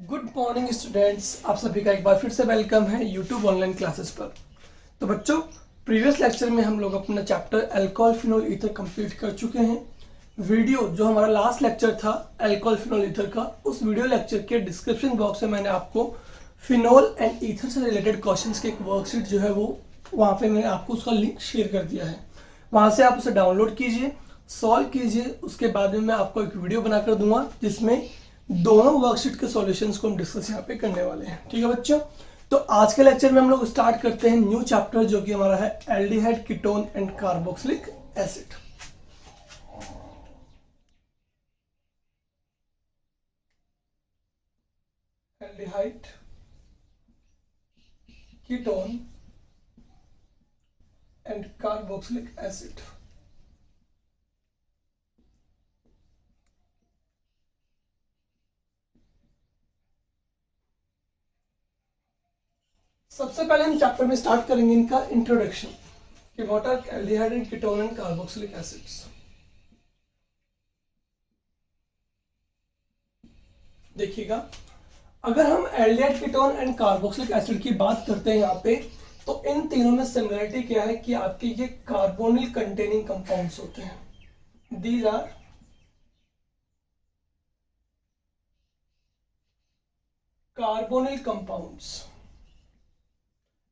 Good morning students, आप सभी का एक बार फिर से वेलकम है यूट्यूब ऑनलाइन क्लासेस पर। तो बच्चों, प्रीवियस लेक्चर में हम लोग अपना chapter alcohol phenol ether complete कर चुके हैं। वीडियो जो हमारा लास्ट लेक्चर था अल्कोहल फिनोल ईथर का, उस वीडियो लेक्चर के डिस्क्रिप्शन बॉक्स में मैंने आपको फिनोल एंड ईथर से रिलेटेड क्वेश्चंस की एक वर्कशीट जो है वो वहाँ पे मैंने आपको उसका लिंक शेयर कर दिया है। वहाँ से आप उसे डाउनलोड कीजिए, सॉल्व कीजिए। उसके बाद में मैं आपको एक वीडियो बनाकर दूंगा जिसमें दोनों वर्कशीट के सॉल्यूशंस को हम डिस्कस यहाँ पे करने वाले हैं। ठीक है बच्चों, तो आज के लेक्चर में हम लोग स्टार्ट करते हैं न्यू चैप्टर जो कि हमारा है aldehyde, ketone and carboxylic acid. Aldehyde, ketone and carboxylic acid. सबसे पहले हम चैप्टर में स्टार्ट करेंगे इनका इंट्रोडक्शन कि what are aldehyde and ketone and carboxylic acids. देखिएगा, अगर हम aldehyde, ketone and carboxylic acid की बात करते हैं यहाँ पे, तो इन तीनों में सिमिलरिटी क्या है कि आपके ये कार्बोनिल कंटेनिंग कंपाउंड्स होते हैं। These are carbonyl compounds.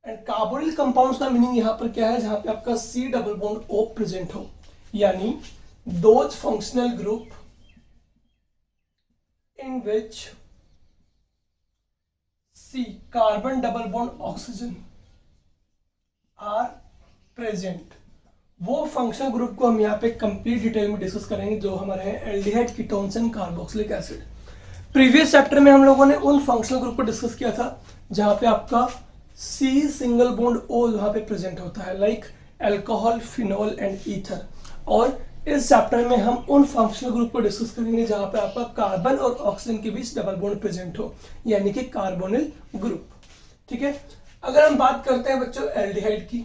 And carbonyl compounds का मीनिंग यहां पर क्या है, जहां पे आपका C double bond O present हो, यानी those functional group in which C carbon double bond oxygen are present. वो फंक्शनल ग्रुप को हम यहाँ पे कंप्लीट डिटेल में डिस्कस करेंगे जो हमारे हैं aldehyde, ketones and carboxylic acid. Previous chapter में हम लोगों ने उन फंक्शनल ग्रुप को डिस्कस किया था जहां पे आपका C सिंगल बॉन्ड O यहाँ पे प्रेजेंट होता है, like alcohol, phenol and ether. और इस चैप्टर में हम उन फंक्शनल ग्रुप को डिस्कस करेंगे जहां पे आपका कार्बन और ऑक्सीजन के बीच डबल बॉन्ड प्रेजेंट हो, यानी कि कार्बोनिल ग्रुप। ठीक है, अगर हम बात करते हैं बच्चों एल्डिहाइड की,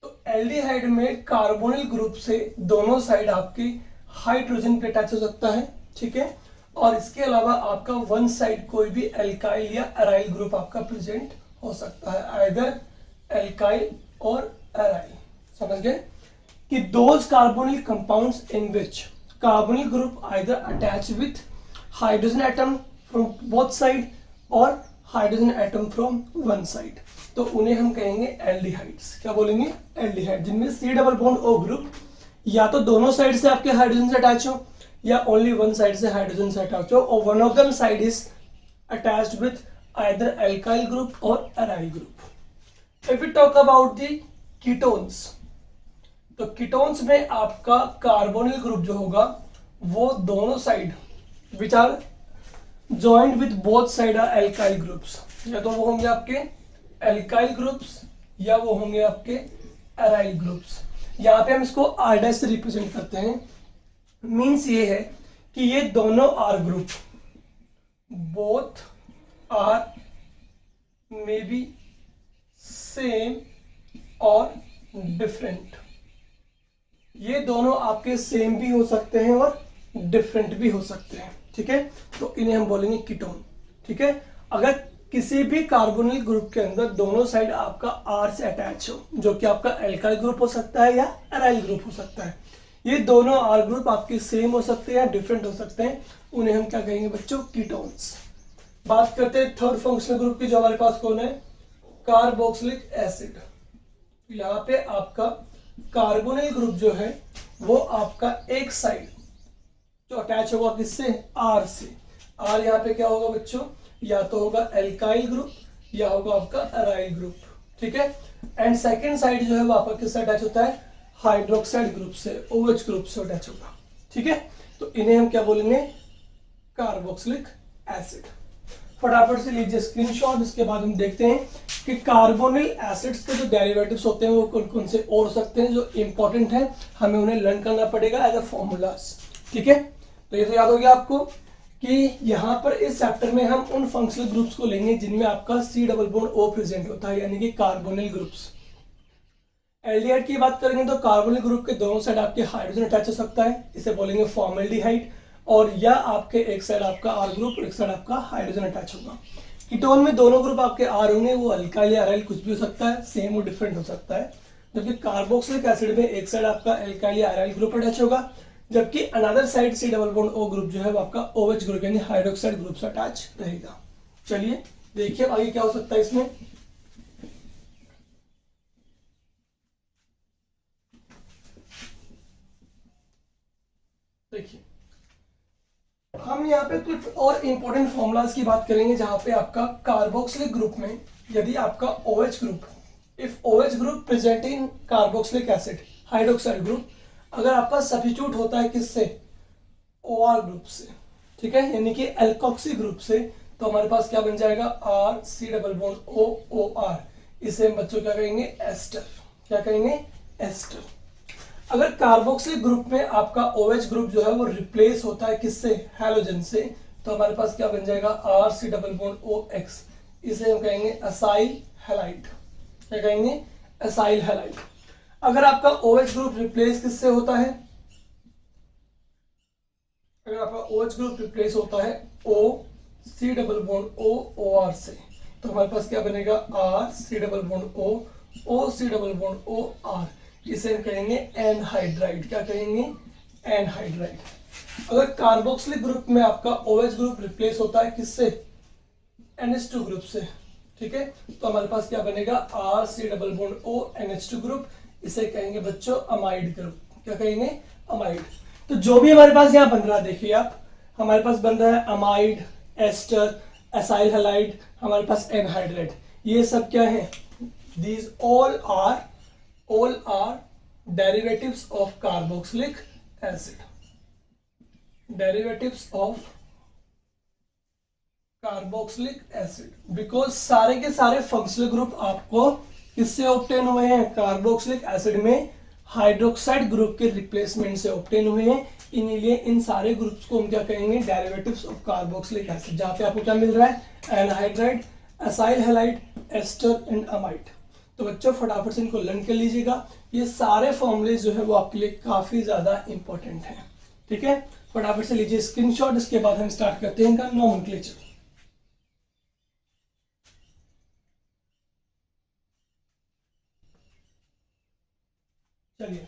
तो एल्डिहाइड में कार्बोनिल ग्रुप से दोनों साइड आपकी हाइड्रोजन पे अटैच हो सकता है। ठीक है, और इसके अलावा आपका वन साइड कोई भी एल्काइल या एराइल ग्रुप आपका प्रेजेंट हो सकता है, आइदर एल्काइल और एराइल। समझ गए कि those carbonyl compounds in which carbonyl group either attach with hydrogen atom from both side और hydrogen atom from one side, तो उन्हें हम कहेंगे एल्डिहाइड्स। क्या बोलेंगे? एल्डिहाइड, जिनमें C double bond O group या तो दोनों साइड से आपके हाइड्रोजन से अटैच हो या ओनली वन साइड से हाइड्रोजन से अटैच हो, और one of them side is attached with either alkyl group और aryl group. If we talk about the ketones, तो कीटोन्स में आपका कार्बोनिल ग्रुप जो होगा वो दोनों side which are joint with both side are alkyl groups, या तो वो होंगे आपके एल्काइल ग्रुप्स या वो होंगे आपके एराइल ग्रुप्स। यहाँ पे हम इसको R' से रिप्रेजेंट करते हैं। मीन्स ये है कि ये दोनों R group, both are may be same और डिफरेंट। ये दोनों आपके सेम भी हो सकते हैं और डिफरेंट भी हो सकते हैं। ठीक है, तो इन्हें हम बोलेंगे कीटोन। ठीक है, अगर किसी भी कार्बोनिल ग्रुप के अंदर दोनों साइड आपका R से अटैच हो, जो कि आपका एल्काइल ग्रुप हो सकता है या एराइल ग्रुप हो सकता है, ये दोनों R ग्रुप आपके सेम हो सकते हैं या डिफरेंट हो सकते हैं, उन्हें हम क्या कहेंगे बच्चों? कीटोन्स। बात करते हैं थर्ड फंक्शनल ग्रुप की, जो हमारे पास कौन है? Carboxylic acid. यहाँ पे आपका कार्बोनिल ग्रुप जो है वो आपका एक साइड जो अटैच होगा किससे? R से। R यहाँ पे क्या होगा बच्चों? या तो होगा एल्काइल ग्रुप या होगा आपका एराइल ग्रुप। ठीक है, एंड सेकेंड साइड जो है वो आपका किससे अटैच होता है? हाइड्रोक्साइड ग्रुप से, OH ग्रुप से अटैच होगा। ठीक है, तो इन्हें हम क्या बोलेंगे? Carboxylic acid. फटाफट से लीजिए स्क्रीनशॉट, इसके बाद हम देखते हैं कि कार्बोनिल एसिड्स के जो डेरिवेटिव्स होते हैं वो कौन कौन से और हो सकते हैं जो इंपॉर्टेंट है, हमें उन्हें लर्न करना पड़ेगा एज अ फॉर्मूलाज। ठीक है, तो ये तो याद हो गया आपको कि यहाँ पर इस चैप्टर में हम उन फंक्शनल ग्रुप्स को लेंगे जिनमें आपका C double bond O present होता है, यानी कि कार्बोनिल ग्रुप्स। एल्डिहाइड की बात करेंगे तो कार्बोनिल ग्रुप के दोनों साइड आपके हाइड्रोजन अटैच हो सकता है, इसे बोलेंगे फॉर्मल्डिहाइड। और या आपके एक साइड आपका आर ग्रुप और एक साइड आपका हाइड्रोजन अटैच होगा। कीटोन में दोनों ग्रुप आपके आर होंगे, वो अल्काइल या अराइल कुछ भी हो सकता है, सेम और डिफरेंट हो सकता है। जबकि कार्बोक्सिलिक एसिड में एक साइड आपका अल्काइल या अराइल ग्रुप अटैच होगा, जबकि another side C double bond O group जो है वो आपका OH ग्रुप यानी हाइड्रोक्साइड ग्रुप से अटैच रहेगा। चलिए देखिए आगे क्या हो सकता है इसमें। देखिए हम यहाँ पे कुछ और इंपॉर्टेंट फॉर्मूलाज की बात करेंगे, जहां पे आपका कार्बोक्सिलिक ग्रुप में यदि आपका OH group, if OH group present in carboxylic acid hydroxide group, अगर आपका सब्स्टिट्यूट होता है किससे, OR ग्रुप से, ठीक है, यानी कि एल्कोक्सी ग्रुप से, तो हमारे पास क्या बन जाएगा RC डबल बॉन्ड OR। इसे हम बच्चों क्या कहेंगे, एस्टर। क्या कहेंगे, एस्टर। अगर कार्बोक्सिलिक ग्रुप में आपका OH ग्रुप जो है वो रिप्लेस होता है किससे, हैलोजन से, तो हमारे पास क्या बन जाएगा RC डबल बॉन्ड OX। इसे हम कहेंगे असाइल हैलाइड। क्या कहेंगे, असाइल हैलाइड। अगर आपका OH ग्रुप रिप्लेस किससे होता है, अगर आपका OH ग्रुप रिप्लेस होता है OC डबल बॉन्ड OR से, तो हमारे पास क्या बनेगा RC double bond OC double bond OR। इसे हम कहेंगे एनहाइड्राइड। क्या कहेंगे, एनहाइड्राइड। अगर कार्बोक्सिलिक ग्रुप में आपका OH ग्रुप रिप्लेस होता है किससे, NH2 ग्रुप से, ठीक है, तो हमारे पास क्या बनेगा RC double bond O NH2 group. इसे कहेंगे बच्चों अमाइड ग्रुप। क्या कहेंगे, अमाइड। तो जो भी हमारे पास यहाँ बन रहा है देखिए आप, हमारे पास बन रहा है अमाइड, एस्टर, एसाइल हैलाइड, हमारे पास एनहाइड्राइड। ये सब क्या है, these all are derivatives of carboxylic acid, derivatives of carboxylic acid, because सारे के सारे फंक्शनल ग्रुप आपको किससे ऑब्टेन हुए हैं, कार्बोक्सिलिक एसिड में हाइड्रोक्साइड ग्रुप के रिप्लेसमेंट से ऑब्टेन हुए हैं। इन्हीं इन सारे ग्रुप्स को हम क्या कहेंगे, डेरिवेटिव्स ऑफ कार्बोक्सिलिक एसिड, जहां पे आपको क्या मिल रहा है, anhydride, acyl halide, ester and amide. तो बच्चों फटाफट से इनको लर्न कर लीजिएगा। ये सारे फॉर्मूले जो है वो आपके लिए काफी ज्यादा इंपॉर्टेंट है, ठीक है, फटाफट से लीजिए स्क्रीनशॉट। इसके बाद हम स्टार्ट करते हैं इनका नोमेनक्लेचर। चलिए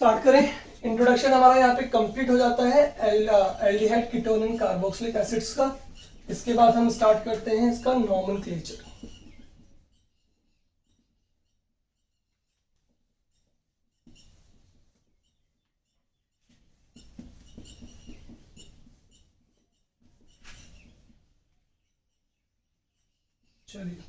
स्टार्ट करें। इंट्रोडक्शन हमारा यहाँ पे कंप्लीट हो जाता है aldehyde, ketone and carboxylic acids का। इसके बाद हम स्टार्ट करते हैं इसका नोमेनक्लेचर। चलिए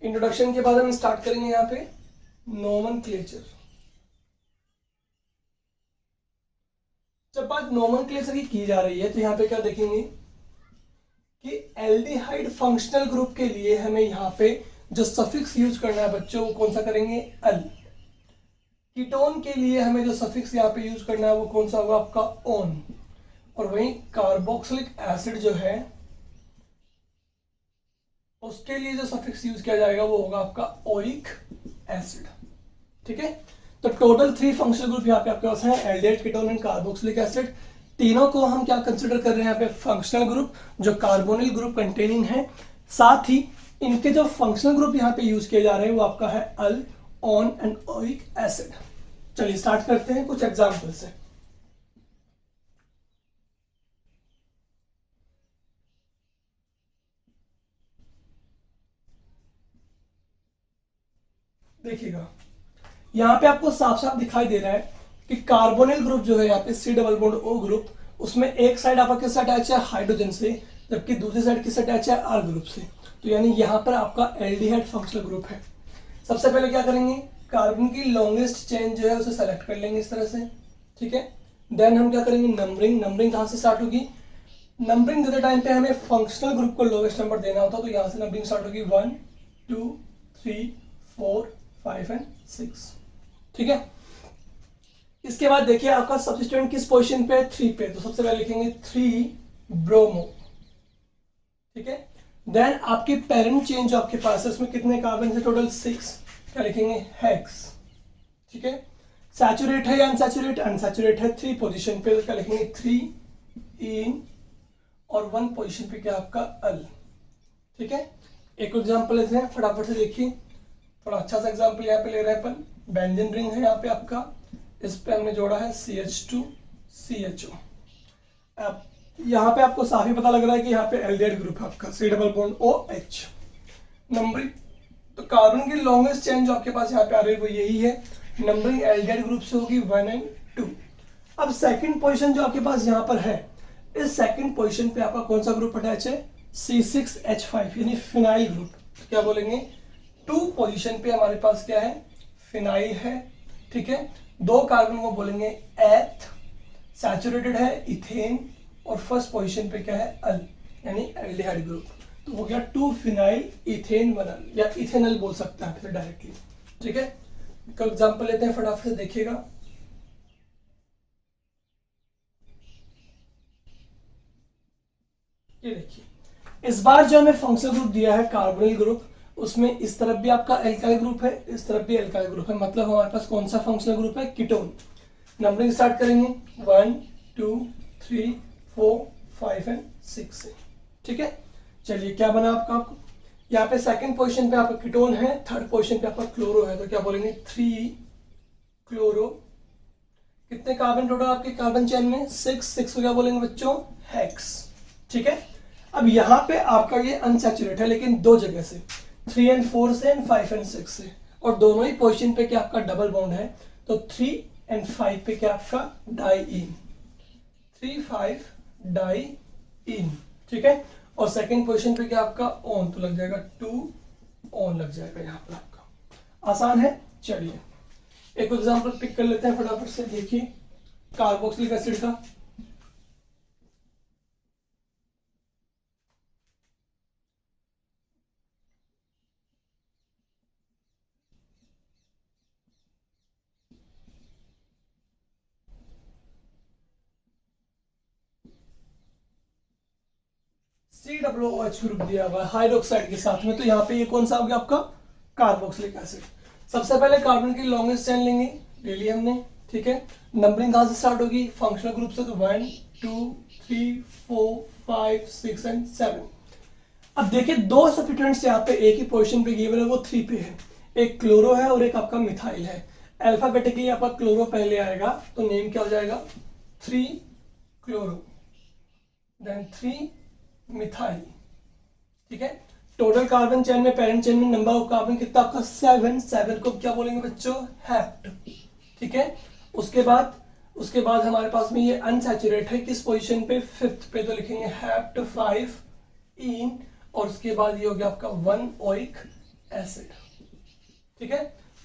इंट्रोडक्शन के बाद हम स्टार्ट करेंगे यहाँ पे नोमेनक्लेचर। जब बात नोमेनक्लेचर की जा रही है तो यहाँ पे क्या देखेंगे कि एल्डिहाइड फंक्शनल ग्रुप के लिए हमें यहाँ पे जो सफिक्स यूज करना है बच्चों, वो कौन सा करेंगे, अल। कीटोन के लिए हमें जो सफिक्स यहाँ पे यूज करना है वो कौन सा होगा, आपका ओन। और वहीं कार्बोक्सिलिक एसिड जो है उसके लिए जो सफिक्स यूज किया जाएगा वो होगा आपका ओइक एसिड, ठीक है। तो टोटल 3 फंक्शनल ग्रुप यहाँ पे आपके पास है, aldehyde, ketone and carboxylic acid. तीनों को हम क्या कंसिडर कर रहे हैं यहाँ पे, फंक्शनल ग्रुप जो कार्बोनिल ग्रुप कंटेनिंग है। साथ ही इनके जो फंक्शनल ग्रुप यहाँ पे यूज किए जा रहे हैं वो आपका है अल, ऑन एंड ओइक एसिड। चलिए स्टार्ट करते हैं कुछ एग्जाम्पल से। देखिएगा यहाँ पे आपको साफ साफ दिखाई दे रहा है कि कार्बोनिल ग्रुप जो है यहाँ पे C double bond O group, उसमें एक साइड आपका किससे अटैच है, हाइड्रोजन से, जबकि दूसरी साइड किससे अटैच है, आर ग्रुप से। तो यानी यहाँ पर आपका एल्डिहाइड फंक्शनल ग्रुप है। सबसे पहले क्या करेंगे, कार्बन की लॉन्गेस्ट चेन जो है उसे सेलेक्ट कर लेंगे इस तरह से, ठीक है। देन हम क्या करेंगे, नंबरिंग। नंबरिंग कहाँ से स्टार्ट होगी, नंबरिंग देते टाइम पे हमें फंक्शनल ग्रुप को लोवेस्ट नंबर देना होता है, तो यहाँ से नंबरिंग स्टार्ट होगी 1 2 3 4 5 एंड 6, ठीक है। इसके बाद देखिए आपका सब्स्टिट्यूएंट किस पोजीशन पे है, 3 पे, तो सबसे पहले लिखेंगे 3 ब्रोमो, ठीक है। देन आपके पेरेंट चेन जो आपके पास है उसमें कितने कार्बन है टोटल 6, क्या लिखेंगे हेक्स, ठीक है। सैचुरेट है या अनसैचुरेट, अनसैचुरेट है 3 पोजीशन पे, क्या लिखेंगे 3 इन, और 1 पोजीशन पे क्या आपका अल, ठीक है। एक एग्जांपल लेते हैं फटाफट से, देखिए थोड़ा अच्छा सा एग्जांपल यहाँ पे ले रहे हैं अपन। बेंजीन रिंग है यहाँ पे आपका, इस पे हमने जोड़ा है CH2 CHO। अब यहाँ पे आपको साफ ही पता लग रहा है कि यहाँ पे एल्डिहाइड ग्रुप है आपका, C double bond OH numbering. तो कार्बन की लॉन्गेस्ट चेन जो आपके पास यहाँ पे आ रही है वो यही है, नंबरिंग एल्डिहाइड ग्रुप से होगी 1 और 2। अब सेकंड पोजीशन जो आपके पास यहाँ पर है, इस सेकंड पोजीशन पे आपका कौन सा ग्रुप अटैच है, C6H5 यानी फिनाइल ग्रुप। तो क्या बोलेंगे 2 पोजीशन पे हमारे पास क्या है, फिनाइल है, ठीक है। 2 कार्बन को बोलेंगे एथ, सैचुरेटेड है इथेन, और फर्स्ट पोजीशन पे क्या है अल यानी एल्डिहाइड ग्रुप। तो हो गया 2 फिनाइल इथेन 1 अल, या इथेनल बोल सकते हैं फिर डायरेक्टली, ठीक है। एग्जांपल लेते हैं फटाफट से, देखिएगा। ये देखिए इस बार जो हमें फंक्शनल ग्रुप दिया है कार्बोनिल ग्रुप, उसमें इस तरफ भी आपका एल्काइल ग्रुप है, इस तरफ भी एल्काइल ग्रुप है, मतलब हमारे पास कौन सा फंक्शनल ग्रुप है, कीटोन। नंबरिंग स्टार्ट करेंगे 1 2 3 4 5 और 6 से, ठीक है। चलिए क्या बना आपका, यहाँ पे सेकंड पोजीशन पे आपका कीटोन है, थर्ड पोजीशन पे आपका क्लोरो है, तो क्या बोलेंगे 3 क्लोरो। कितने कार्बन टोटल आपके कार्बन चेन में 6 को क्या बोलेंगे बच्चों, हेक्स, ठीक है। अब यहाँ पे आपका ये अनसैचुरेट है, लेकिन 2 जगह से, 3 और 4 से एंड 5 और 6 से, और दोनों ही पोजीशन पे क्या आपका डबल बॉन्ड है, तो 3 और 5 पे क्या आपका डाई इन, 3 5 डाई इन, ठीक है। और सेकंड पोजीशन पे क्या आपका ऑन, तो लग जाएगा 2 ऑन लग जाएगा यहाँ पर आपका। आसान है। चलिए एक एग्जांपल पिक कर लेते हैं फटाफट से, देखिए कार्बोक्सिलिक एसिड का। COOH ग्रुप दिया हुआ है हाइड्रोक्साइड के साथ में, तो यहाँ पे ये कौन सा हो गया आपका कार्बोक्सिलिक एसिड। सबसे पहले कार्बन की लॉन्गेस्ट चेन लेंगे, ले लिया हमने, ठीक है। नंबरिंग कहां से स्टार्ट होगी, फंक्शनल ग्रुप से, तो 1 2 3 4 5 6 और 7। अब देखिए 2 सब्स्टिट्यूएंट्स यहाँ पे एक ही पोजीशन पे गिवन है, वो 3 पे है, एक क्लोरो है और एक आपका मिथाइल है। अल्फाबेटिकली आपका क्लोरो पहले आएगा, तो नेम क्या हो जाएगा 3 क्लोरो, देन 3 मिथाइल, ठीक है। टोटल कार्बन चेन में, पेरेंट चेन में नंबर ऑफ कार्बन कितना आपका 7 को क्या बोलेंगे बच्चों, हेप्ट, ठीक है। उसके बाद हमारे पास में ये अनसैचुरेट है, किस पोजीशन पे, 5th पे, तो लिखेंगे हेप्ट 5 इन, और उसके बाद ये हो गया आपका 1 ओइक एसिड, ठीक है।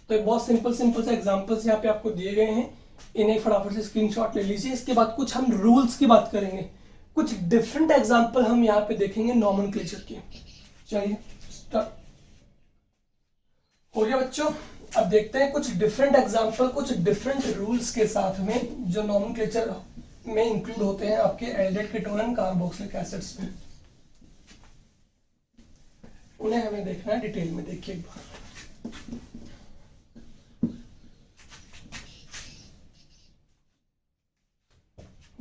तो बहुत सिंपल से एग्जांपल्स यहाँ पे आपको दिए गए हैं, इन्हें फटाफट से स्क्रीनशॉट ले लीजिए। इसके बाद कुछ हम रूल्स की बात करेंगे, कुछ डिफरेंट एग्जांपल हम यहाँ पे देखेंगे नॉमेनक्लेचर के। चलिए स्टार्ट हो गया बच्चों। अब देखते हैं कुछ डिफरेंट एग्जांपल, कुछ डिफरेंट रूल्स के साथ में जो नॉमेनक्लेचर में इंक्लूड होते हैं आपके aldehyde ketone and carboxylic acids में, उन्हें हमें देखना है डिटेल में। देखिए एक बार,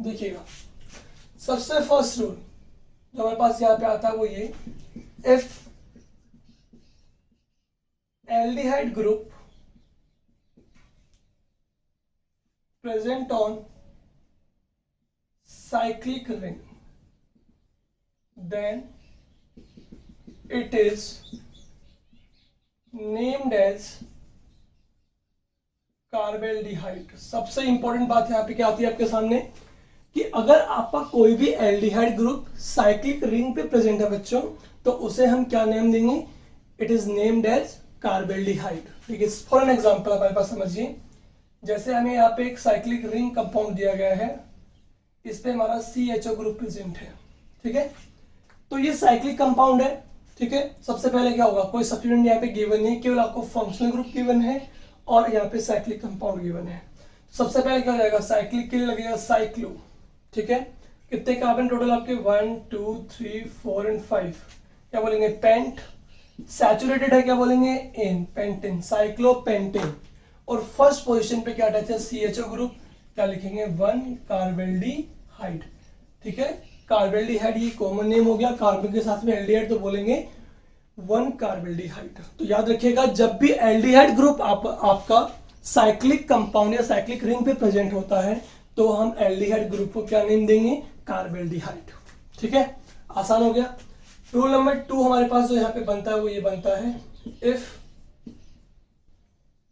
देखिएगा सबसे फर्स्ट रूल जो हमारे पास यहाँ पे आता है वो ये, if aldehyde group present on cyclic ring, then it is named as carbaldehyde. सबसे इंपॉर्टेंट बात यहाँ पे क्या आती है आपके सामने, कि अगर आपका कोई भी एल्डिहाइड ग्रुप साइक्लिक रिंग पे प्रेजेंट है बच्चों, तो उसे हम क्या नेम देंगे, it is named as carbaldehyde. ठीक है, फॉर एन एग्जांपल हमारे पास समझिए, जैसे हमें यहाँ पे एक साइक्लिक रिंग कंपाउंड दिया गया है, इस पे हमारा CHO ग्रुप प्रेजेंट है, ठीक है। तो ये साइक्लिक कंपाउंड है, ठीक है। सबसे पहले क्या होगा, कोई सब्स्टिट्यूएंट यहाँ पे गिवन नहीं, केवल आपको फंक्शनल ग्रुप गिवन है और यहाँ पे साइक्लिक कंपाउंड गिवन है। सबसे पहले क्या हो जाएगा, साइक्लिक के लिए लगेगा साइक्लो, ठीक है। कितने कार्बन टोटल आपके 1 2 3 4 और 5, क्या बोलेंगे, पेंट। सैचुरेटेड है क्या बोलेंगे, एन, पेंटेन, साइक्लोपेंटेन। और फर्स्ट पोजीशन पे क्या अटैच है, CHO ग्रुप, क्या लिखेंगे, 1 कार्बेल्डिहाइड। ठीक है, कार्बेल्डिहाइड ये कॉमन नेम हो गया, कार्बन के साथ में एल्डिहाइड तो बोलेंगे 1 कार्बेल्डिहाइड। तो याद रखिएगा जब भी एल्डिहाइड ग्रुप आपका साइक्लिक कंपाउंड या साइक्लिक रिंग पे प्रेजेंट होता है तो हम एल्डिहाइड ग्रुप को क्या नेम देंगे, कार्बेल्डिहाइड। ठीक है, आसान हो गया। रूल नंबर 2 हमारे पास जो यहाँ पे बनता है वो ये बनता है, if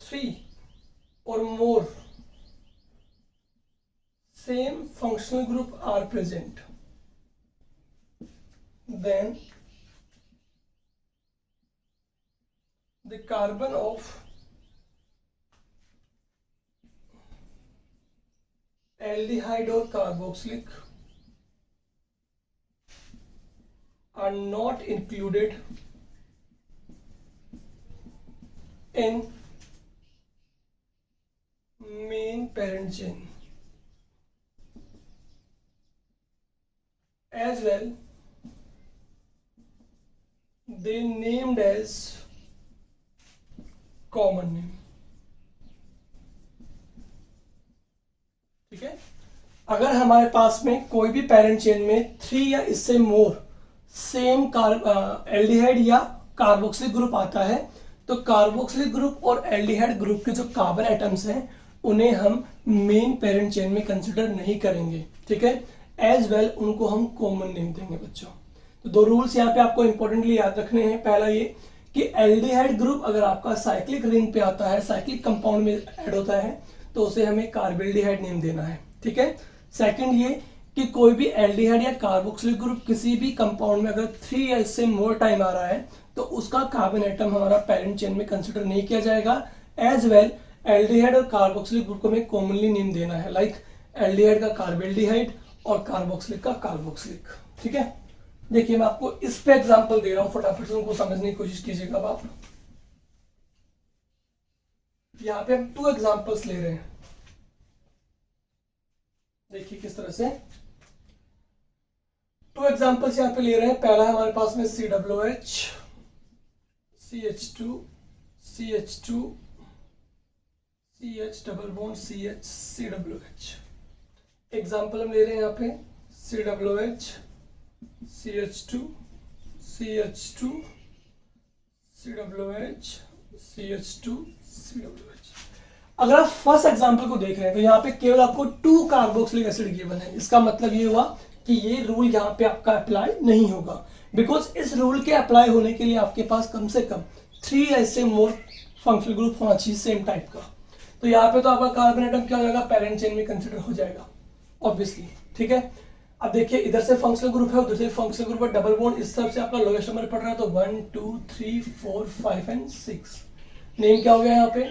3 or more same functional group are present, then the carbon of aldehyde or carboxylic are not included in main parent chain. As well, they named as common name. ठीक है, अगर हमारे पास में कोई भी पेरेंट चेन में 3 या इससे मोर सेम एल्डिहाइड या कार्बोक्सिलिक ग्रुप आता है तो कार्बोक्सिलिक ग्रुप और एल्डिहाइड ग्रुप के जो कार्बन एटम्स हैं उन्हें हम मेन पेरेंट चेन में कंसिडर नहीं करेंगे। ठीक है, एज वेल उनको हम कॉमन नेम देंगे बच्चों। तो 2 रूल्स यहाँ पे आपको इंपॉर्टेंटली याद रखने हैं। पहला ये कि एल्डिहाइड ग्रुप अगर आपका साइक्लिक रिंग पे आता है, साइक्लिक कंपाउंड में ऐड होता है तो उसे हमें कार्बेल्डिहाइड नेम देना है। ठीक है, सेकंड ये कि कोई भी एल्डिहाइड या कार्बोक्सिलिक ग्रुप किसी भी कंपाउंड में अगर 3 या इससे मोर टाइम आ रहा है तो उसका कार्बन एटम हमारा पेरेंट चेन में कंसिडर नहीं किया जाएगा। एज वेल एल्डिहाइड और कार्बोक्सिलिक ग्रुप को हमें कॉमनली नेम देना है, लाइक एल्डिहाइड का कार्बेल्डिहाइड और कार्बोक्सिलिक का कार्बोक्सिलिक। ठीक है, देखिए मैं आपको इस पे एग्जांपल दे रहा हूं, फटाफट से उनको समझने की कोशिश कीजिएगा। आप यहाँ पे हम 2 एग्जांपल्स ले रहे हैं, देखिए किस तरह से 2 एग्जांपल्स यहाँ पे ले रहे हैं। पहला हमारे पास में COOH, CH2, CH2, CH double bond CH, COOH। Example हम ले रहे हैं यहाँ पे COOH, CH2, CH2, COOH, CH2, COOH। अगर आप फर्स्ट एग्जांपल को देख रहे हैं तो यहाँ पे केवल आपको 2 कार्बोक्सिलिक एसिड गिवन है। इसका मतलब ये हुआ कि ये रूल यहाँ पे आपका अप्लाई नहीं होगा, बिकॉज इस रूल के अप्लाई होने के लिए आपके पास कम से कम 3 ऐसे मोर फंक्शनल ग्रुप होना चाहिए सेम टाइप का। तो यहाँ पे तो आपका कार्बन एटम क्या हो जाएगा, पेरेंट चेन में कंसिडर हो जाएगा ऑब्वियसली। ठीक है, अब देखिए इधर से फंक्शनल ग्रुप है, उधर से फंक्शनल ग्रुप है, डबल बॉन्ड इस तरफ से आपका लोएस्ट नंबर पड़ रहा है तो 1 2 3 4 5 एंड 6। नेम क्या हो गया यहाँ पे,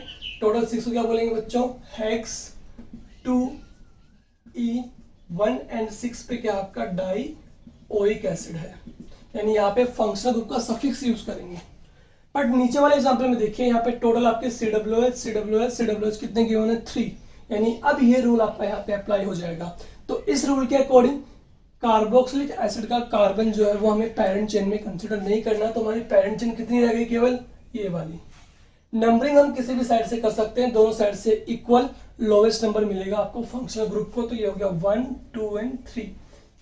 टोटल 6 को क्या बोलेंगे बच्चों, हेक्स 2 E 1 एंड 6 पे क्या आपका डाई ओइक एसिड है, यानी यहाँ पे फंक्शनल ग्रुप का सफिक्स यूज करेंगे। बट नीचे वाले एग्जांपल में देखिए यहाँ पे टोटल आपके COOH कितने गिवन है, 3, यानी अब ये रूल आपका यहाँ पे अप्लाई हो जाएगा। तो इस रूल के अकॉर्डिंग कार्बोक्सिलिक एसिड का कार्बन जो है वो हमें पेरेंट चेन में कंसिडर नहीं करना। तो हमारी पेरेंट चेन कितनी रह गई, केवल ये वाली। नंबरिंग हम किसी भी साइड से कर सकते हैं, दोनों साइड से इक्वल लोवेस्ट नंबर मिलेगा आपको फंक्शनल ग्रुप को। तो ये हो गया 1 2 एंड 3।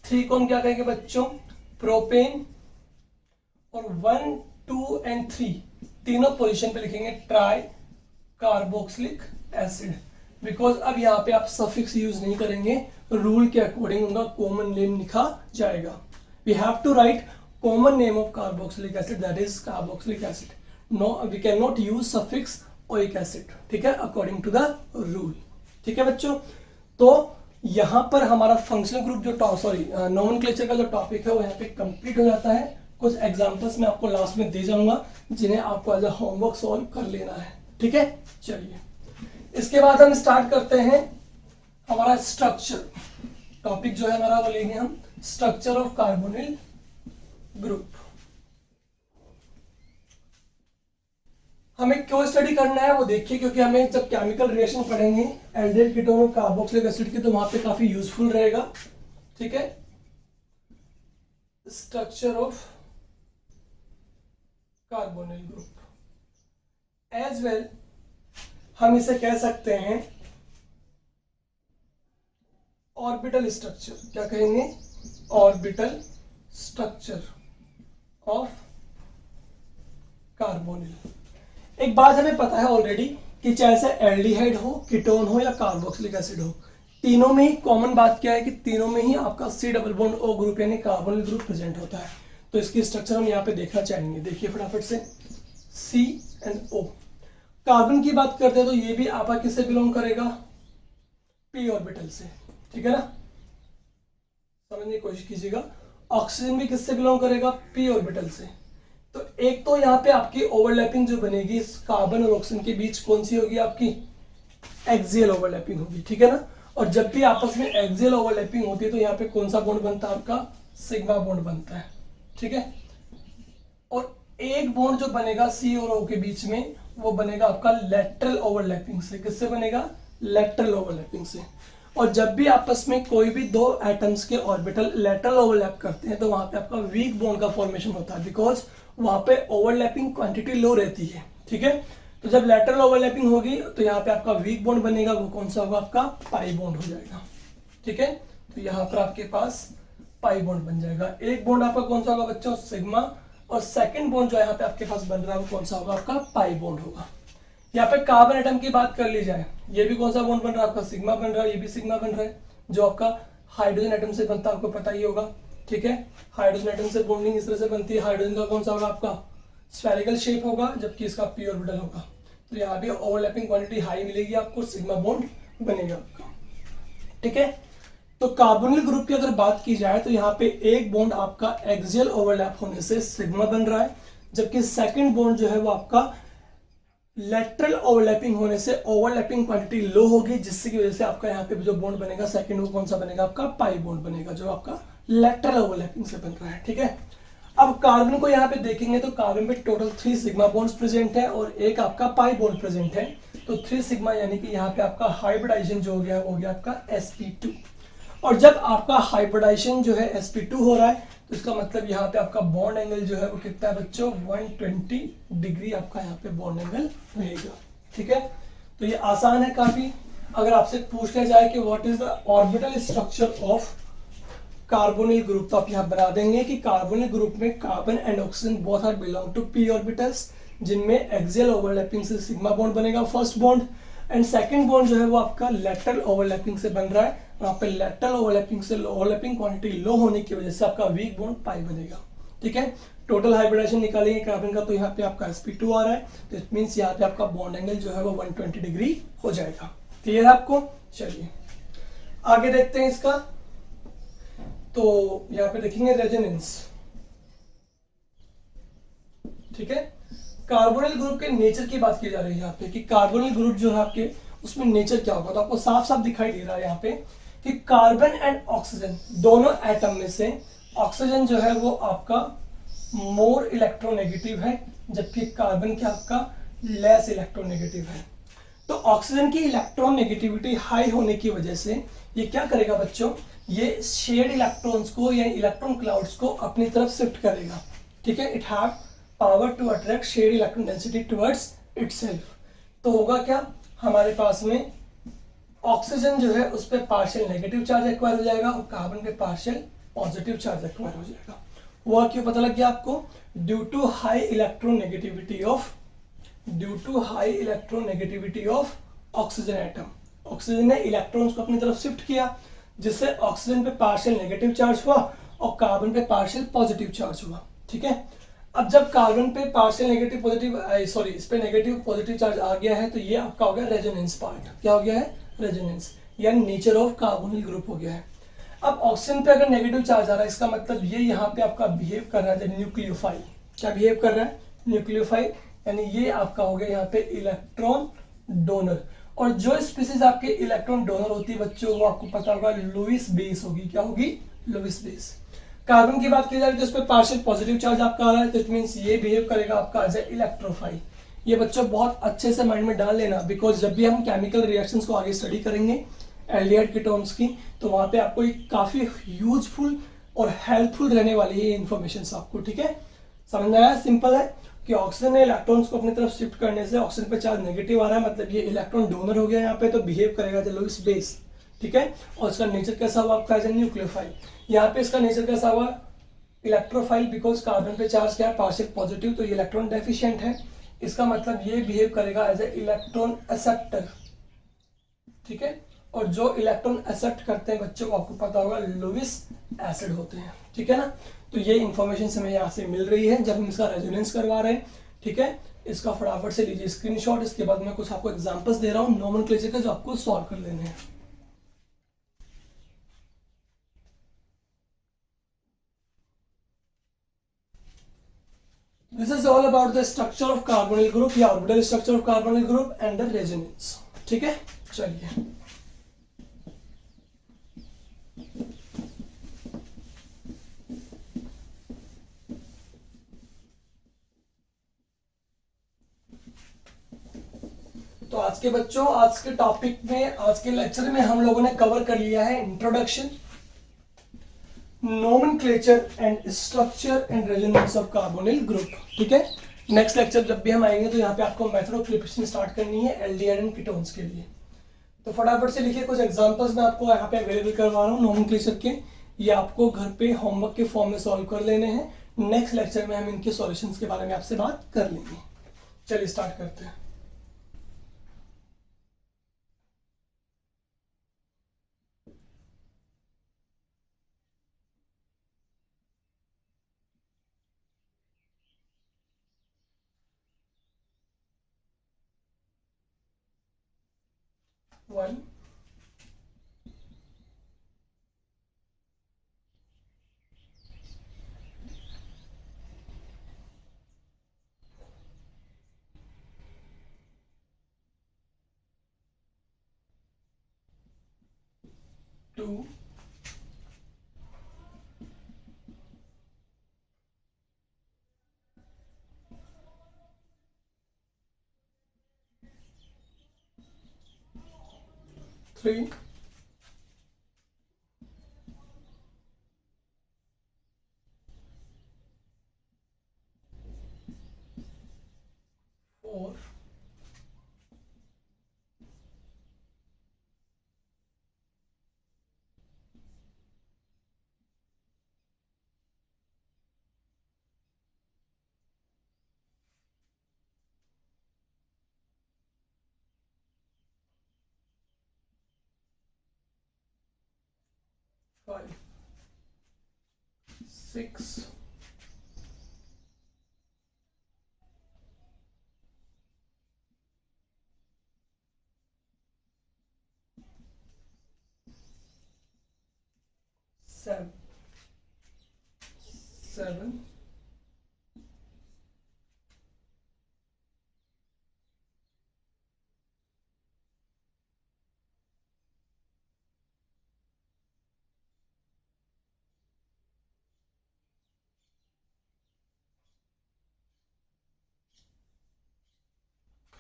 3 को हम क्या कहेंगे बच्चों, प्रोपेन, और 1 2 एंड 3 तीनों पोजीशन पे लिखेंगे ट्राई कार्बोक्सिलिक एसिड, बिकॉज अब यहाँ पे आप सफिक्स यूज नहीं करेंगे, रूल के अकॉर्डिंग उनका कॉमन नेम लिखा जाएगा। We have to write common name of carboxylic acid, that is carboxylic acid. No, we can not use suffix oic acid, ठीक है, अकॉर्डिंग टू द रूल। ठीक है बच्चों, तो यहाँ पर हमारा फंक्शनल ग्रुप जो नोमेनक्लेचर का जो टॉपिक है वो यहाँ पे कंप्लीट हो जाता है। कुछ एग्जांपल्स मैं आपको लास्ट में दे जाऊंगा जिन्हें आपको एज अ होमवर्क सॉल्व कर लेना है। ठीक है, चलिए इसके बाद हम स्टार्ट करते हैं हमारा स्ट्रक्चर टॉपिक जो है हमारा, वो लेंगे हम स्ट्रक्चर ऑफ कार्बोनिल ग्रुप। हमें क्यों स्टडी करना है वो देखिए, क्योंकि हमें जब केमिकल रिएक्शन पढ़ेंगे एल्डिहाइड कीटोन और कार्बोक्सिलिक एसिड की तो वहां पे काफी यूजफुल रहेगा। ठीक है, structure of carbonyl group. As well हम इसे कह सकते हैं ऑर्बिटल स्ट्रक्चर। क्या कहेंगे? Orbital structure of carbonyl. एक बात हमें पता है ऑलरेडी कि चाहे से एल्डिहाइड हो, कीटोन हो या कार्बोक्सिलिक एसिड हो, तीनों में ही कॉमन बात क्या है कि तीनों में ही आपका C double bond O group यानी कार्बोनिल ग्रुप प्रेजेंट होता है। तो इसकी स्ट्रक्चर हम यहाँ पे देखना चाहेंगे। देखिए फटाफट से C&O। कार्बन की बात करते हैं तो ये भी आपका किससे बिलोंग करेगा? p ऑर्बिटल से, ठीक है ना, समझने की कोशिश कीजिएगा। ऑक्सीजन भी किससे बिलोंग करेगा? p ऑर्बिटल से। तो एक तो यहाँ पे आपकी ओवरलैपिंग जो बनेगी इस कार्बन और ऑक्सीजन के बीच कौन सी होगी? आपकी एक्सियल ओवरलैपिंग होगी, ठीक है ना। और जब भी आपस में एक्सियल ओवरलैपिंग होती है तो यहाँ पे कौन सा बॉन्ड बनता है? आपका सिग्मा बॉन्ड बनता है, ठीक है। और एक बॉन्ड जो बनेगा C और O के बीच में वो बनेगा आपका लेटरल ओवरलैपिंग से। किससे बनेगा? लेटरल ओवरलैपिंग से। और जब भी आपस में कोई भी दो एटम्स के ऑर्बिटल लेटरल ओवरलैप करते हैं तो वहां पे आपका वीक बॉन्ड का फॉर्मेशन होता है, बिकॉज वहां पे ओवरलैपिंग क्वांटिटी लो रहती है, ठीक है। तो जब लेटरल ओवरलैपिंग होगी तो यहाँ पे आपका वीक बॉन्ड बनेगा, वो कौन सा होगा? आपका पाई बॉन्ड हो जाएगा, ठीक है। तो यहाँ पर आपके पास पाई बॉन्ड बन जाएगा। एक बॉन्ड आपका कौन सा होगा बच्चों? सिग्मा। और सेकंड बॉन्ड जो यहाँ पे आपके पास बन रहा है वो कौन सा होगा? आपका पाई बॉन्ड होगा। यहाँ पे कार्बन एटम की बात कर ली जाए, ये भी कौन सा बॉन्ड बन रहा है? आपका सिग्मा बन रहा है, ये भी सिग्मा बन रहा है, जो आपका हाइड्रोजन एटम से बनता है, आपको पता ही होगा, ठीक है। हाइड्रोजन एटम से बॉन्डिंग इस तरह से बनती है। हाइड्रोजन का कौन सा होगा? आपका स्फेरिकल शेप होगा, जबकि इसका p ऑर्बिटल होगा। तो यहाँ भी ओवरलैपिंग क्वांटिटी हाई मिलेगी आपको, सिग्मा बॉन्ड बनेगा आपका, ठीक है। तो कार्बोनिल ग्रुप की अगर बात की जाए तो यहाँ पे एक बॉन्ड आपका एक्सियल ओवरलैप होने से सिग्मा बन रहा है, जबकि सेकंड बॉन्ड जो है वो आपका लेटरल ओवरलैपिंग होने से ओवरलैपिंग क्वांटिटी लो होगी, जिससे की वजह से आपका यहाँ पे जो बॉन्ड बनेगा सेकंड वो कौन सा बनेगा? आपका पाई बॉन्ड बनेगा, जो आपका लेटरल ओवरलैपिंग से बन रहा है, ठीक है। अब कार्बन को यहाँ पे देखेंगे तो कार्बन पे टोटल 3 सिग्मा बॉन्ड्स प्रेजेंट है और एक आपका पाई बॉन्ड प्रेजेंट है। तो 3 सिग्मा यानी कि यहाँ पे आपका हाइब्रिडाइजेशन जो हो गया आपका sp2। और जब आपका हाइब्रिडाइजेशन जो है sp2 हो रहा है तो इसका मतलब यहाँ पे आपका बॉन्ड एंगल जो है वो कितना है बच्चों? 120 डिग्री आपका यहाँ पे बॉन्ड एंगल रहेगा, ठीक है। तो ये आसान है काफी। अगर आपसे पूछ लिया जाए कि what is the orbital structure of carbonyl group, तो आप यहाँ बना देंगे कि कार्बोनिल ग्रुप में carbon and oxygen both are belong to p orbitals, जिनमें एक्सियल ओवरलैपिंग से सिग्मा बॉन्ड बनेगा first bond, and second bond जो है वो आपका लेटरल ओवरलैपिंग से बन रहा है। वहां पे लेटरल ओवरलैपिंग से ओवरलैपिंग क्वांटिटी लो होने की वजह से आपका वीक बॉन्ड पाई बनेगा, ठीक है। टोटल हाइब्रिडाइजेशन निकालेंगे कार्बन का तो यहाँ पे आपका sp2 आ रहा है, तो इट मींस यहाँ पे आपका बॉन्ड एंगल जो है वो 120 डिग्री हो जाएगा। क्लियर है आपको? चलिए आगे देखते हैं इसका। तो यहाँ पे देखेंगे रेजोनेंस, ठीक है। कार्बोनिल ग्रुप के नेचर की बात की जा रही है यहाँ पे कि कार्बोनिल ग्रुप जो है आपके उसमें नेचर क्या होगा। तो आपको साफ साफ दिखाई दे रहा है यहाँ पे कि कार्बन एंड ऑक्सीजन दोनों एटम में से ऑक्सीजन जो है वो आपका मोर इलेक्ट्रोनेगेटिव है, जबकि कार्बन क्या आपका लेस इलेक्ट्रोनेगेटिव है। तो ऑक्सीजन की इलेक्ट्रॉन नेगेटिविटी हाई होने की वजह से ये क्या करेगा बच्चों? ये शेड इलेक्ट्रॉन्स को या इलेक्ट्रॉन क्लाउड्स को अपनी तरफ शिफ्ट करेगा, ठीक है। It have power to attract shared electron density towards itself. तो होगा क्या? हमारे पास में ऑक्सीजन जो है उस पर पार्शियल नेगेटिव चार्ज एक्वायर हो जाएगा और कार्बन पे पार्शियल पॉजिटिव चार्ज एक्वायर हो जाएगा। हुआ क्यों पता लग गया आपको? Due to high electron negativity of oxygen atom. Oxygen ने इलेक्ट्रॉन्स को अपनी तरफ शिफ्ट किया, जिससे ऑक्सीजन पे पार्शियल नेगेटिव चार्ज हुआ और कार्बन पे पार्शियल पॉजिटिव चार्ज हुआ, ठीक है। अब जब कार्बन पे पार्शियल नेगेटिव पॉजिटिव इस पे नेगेटिव पॉजिटिव चार्ज आ गया है तो ये आपका हो गया रेजोनेंस पार्ट। क्या हो गया है? रेजोनेंस, यानी नेचर ऑफ कार्बोनिल ग्रुप हो गया है। अब ऑक्सीजन पे अगर नेगेटिव चार्ज आ रहा है इसका मतलब ये यहाँ पे आपका बिहेव कर रहा है न्यूक्लियोफाइल। क्या बिहेव कर रहा है? न्यूक्लियोफाइल, यानी ये आपका हो गया यहाँ पे इलेक्ट्रॉन डोनर। और जो स्पीसीज आपके इलेक्ट्रॉन डोनर होती है बच्चों वो आपको पता होगा लुईस बेस होगी। क्या होगी? Lewis base. कार्बन की बात की जाए तो इस पर पार्शियल पॉजिटिव चार्ज आपका आ रहा है, तो इट मींस ये बिहेव करेगा आपका एज ए इलेक्ट्रोफाइल। ये बच्चों बहुत अच्छे से माइंड में डाल लेना, बिकॉज जब भी हम केमिकल रिएक्शंस को आगे स्टडी करेंगे एल्डिहाइड कीटोन्स की, तो वहां पे आपको एक काफी यूजफुल और हेल्पफुल रहने वाली है इन्फॉर्मेशन आपको, ठीक है। समझ में आया? सिंपल है। कि ऑक्सीजन ने इलेक्ट्रॉन्स को अपनी तरफ शिफ्ट करने से ऑक्सीजन पे चार्ज नेगेटिव आ रहा है, मतलब ये इलेक्ट्रॉन डोनर हो गया यहाँ पे, तो बिहेव करेगा एज लुईस बेस, ठीक है। और इसका नेचर कैसा हुआ आपका, एज ए न्यूक्लियोफाइल। यहाँ पे इसका नेचर कैसा हुआ, इलेक्ट्रोफाइल, बिकॉज कार्बन पे चार्ज क्या है, पार्शियल पॉजिटिव, तो ये इलेक्ट्रॉन डेफिशिएंट है। इसका मतलब ये बिहेव करेगा एज ए इलेक्ट्रॉन एक्सेप्टर, ठीक है। और जो इलेक्ट्रॉन एक्सेप्ट करते हैं बच्चों को आपको पता होगा लुईस एसिड होते हैं, ठीक है ना। तो ये इंफॉर्मेशन हमें यहाँ से मिल रही है जब हम इसका रेजोनेंस करवा रहे हैं, ठीक है। इसका फटाफट से लीजिए स्क्रीनशॉट। इसके बाद मैं कुछ आपको एग्जांपल्स दे रहा हूँ नोमेनक्लेचर के, जो आपको सॉल्व कर लेने हैं। This is all about the structure of carbonyl group या orbital structure of carbonyl group and the resonance, ठीक है। चलिए तो आज के बच्चों, आज के टॉपिक में, आज के लेक्चर में हम लोगों ने कवर कर लिया है introduction, nomenclature and structure and resonance of carbonyl group, ठीक है। नेक्स्ट लेक्चर जब भी हम आएंगे तो यहाँ पे आपको मेथड ऑफ प्रिपरेशन स्टार्ट करनी है एल्डिहाइड एंड कीटोन्स के लिए। तो फटाफट से लिखिए, कुछ एग्जांपल्स मैं आपको यहाँ पे अवेलेबल करवा रहा हूँ नोमेनक्लेचर के, ये आपको घर पे होमवर्क के फॉर्म में सॉल्व कर लेने हैं। नेक्स्ट लेक्चर में हम इनके सॉल्यूशंस के बारे में आपसे बात कर लेंगे। चलिए स्टार्ट करते हैं। One, two, three, four, five, six, seven, seven,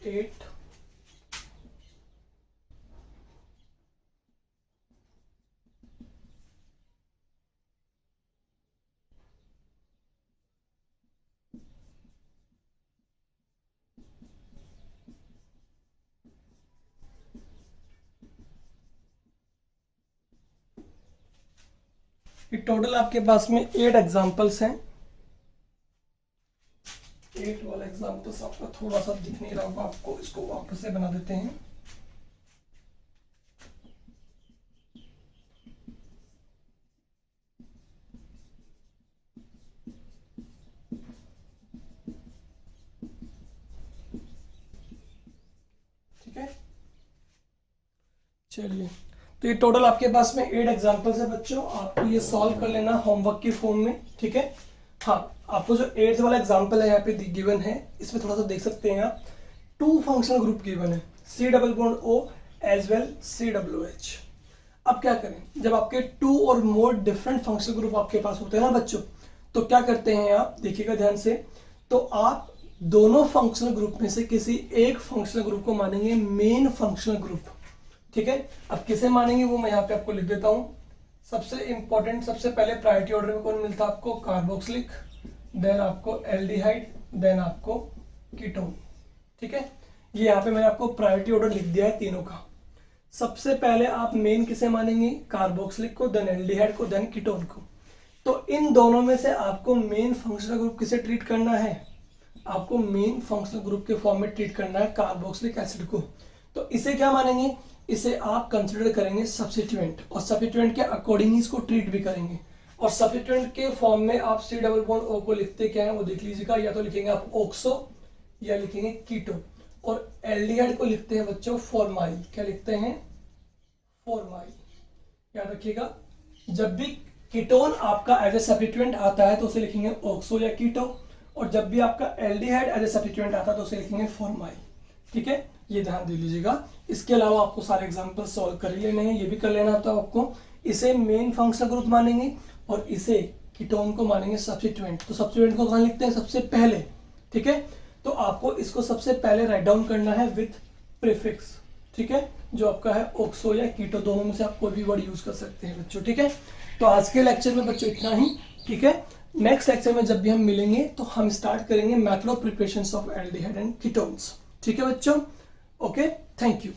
eight, ये टोटल आपके पास में 8 एग्जांपल्स हैं। 8 वाला एग्जांपल्स आपका थोड़ा सा दिख नहीं रहा होगा आपको, इसको वापस से बना देते हैं। ठीक है, चलिए। तो ये टोटल आपके पास में 8 एग्जांपल्स है बच्चों, आपको ये सॉल्व कर लेना होमवर्क के फॉर्म में, ठीक है। हाँ, आपको जो 8th वाला एग्जांपल है यहाँ पे गिवन है, इसमें थोड़ा सा देख सकते हैं आप, 2 फंक्शनल ग्रुप गिवन है, C double bond O as well COOH। अब क्या करें, जब आपके 2 और मोर डिफरेंट फंक्शनल ग्रुप आपके पास होते हैं ना बच्चों, तो क्या करते हैं आप, देखिएगा ध्यान से, तो आप दोनों फंक्शनल ग्रुप में से किसी एक फंक्शनल ग्रुप को मानेंगे मेन फंक्शनल ग्रुप, ठीक है। अब किसे मानेंगे वो मैं यहाँ पे आपको लिख देता हूँ। सबसे इंपॉर्टेंट, सबसे पहले प्रायोरिटी ऑर्डर में कौन मिलता है आपको, कार्बोक्सिलिक, देन आपको एल्डिहाइड, देन आपको कीटोन। ठीक है, ये यहाँ पे मैंने आपको प्रायोरिटी ऑर्डर लिख दिया है तीनों का। सबसे पहले आप मेन किसे मानेंगे, कार्बोक्सिलिक को, देन एल्डिहाइड को, देन कीटोन को। तो इन दोनों में से आपको मेन फंक्शनल ग्रुप किसे ट्रीट करना है, आपको मेन फंक्शनल ग्रुप के फॉर्म में ट्रीट करना है कार्बोक्सिलिक एसिड को। तो इसे क्या मानेंगे, इसे आप कंसिडर करेंगे सब्स्टिट्यूएंट, और सब्स्टिट्यूएंट के अकॉर्डिंग इसको ट्रीट भी करेंगे। और सब्स्टिट्यूएंट के फॉर्म में आप C डबल बॉन्ड O को लिखते क्या है वो देख लीजिएगा, या तो लिखेंगे आप ऑक्सो या लिखेंगे कीटो। और एल्डिहाइड को लिखते हैं बच्चों फॉर्माइल, क्या लिखते हैं, फॉर्माइल। याद रखिएगा, जब भी कीटोन आपका एज ए सब्स्टिट्यूएंट आता है तो उसे लिखेंगे ऑक्सो या कीटो, और जब भी आपका एल्डिहाइड एज ए सब्स्टिट्यूएंट आता है तो उसे लिखेंगे फॉर्माइल। ठीक है, ये ध्यान दे लीजिएगा। इसके अलावा आपको सारे एग्जांपल सॉल्व कर लेने हैं, ये भी कर लेना तो आपको। इसे मेन फंक्शनल ग्रुप मानेंगे और इसे कीटोन को मानेंगे सब्स्टिट्यूएंट। तो सब्स्टिट्यूएंट को कहाँ लिखते हैं, सबसे पहले। ठीक है, तो आपको इसको सबसे पहले राइट डाउन करना है विथ प्रीफिक्स। ठीक है, जो आपका है ऑक्सो या कीटो, दोनों में से आप कोई भी वर्ड यूज कर सकते हैं बच्चों। ठीक है, तो आज के लेक्चर में बच्चों इतना ही। ठीक है, नेक्स्ट लेक्चर में जब भी हम मिलेंगे तो हम स्टार्ट करेंगे method of preparation of aldehyde and ketones. ठीक है बच्चों, ओके, थैंक यू।